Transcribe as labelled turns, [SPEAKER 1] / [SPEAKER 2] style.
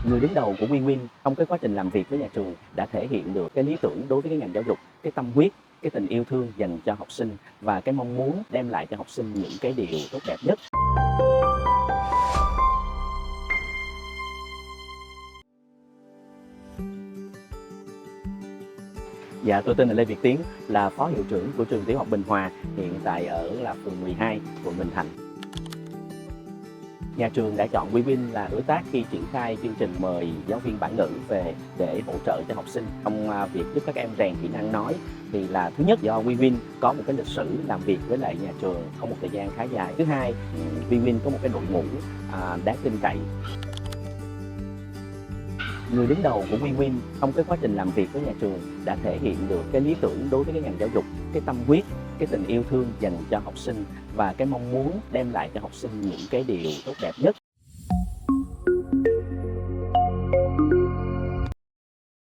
[SPEAKER 1] Người đứng đầu của WinWin trong cái quá trình làm việc với nhà trường đã thể hiện được cái lý tưởng đối với cái ngành giáo dục, cái tâm huyết, cái tình yêu thương dành cho học sinh và cái mong muốn đem lại cho học sinh những cái điều tốt đẹp nhất. Dạ, tôi tên là Lê Việt Tiến, là phó hiệu trưởng của trường tiểu học Bình Hòa, hiện tại ở là phường 12, quận Bình Thạnh. Nhà trường đã chọn WeWin là đối tác khi triển khai chương trình mời giáo viên bản ngữ về để hỗ trợ cho học sinh trong việc giúp các em rèn kỹ năng nói. Thì là thứ nhất, do WeWin có một cái lịch sử làm việc với lại nhà trường có một thời gian khá dài. Thứ hai, WeWin có một cái đội ngũ đáng tin cậy. Người đứng đầu của WeWin trong cái quá trình làm việc với nhà trường đã thể hiện được cái lý tưởng đối với cái ngành giáo dục, cái tâm huyết, cái tình yêu thương dành cho học sinh và cái mong muốn đem lại cho học sinh những cái điều tốt đẹp nhất.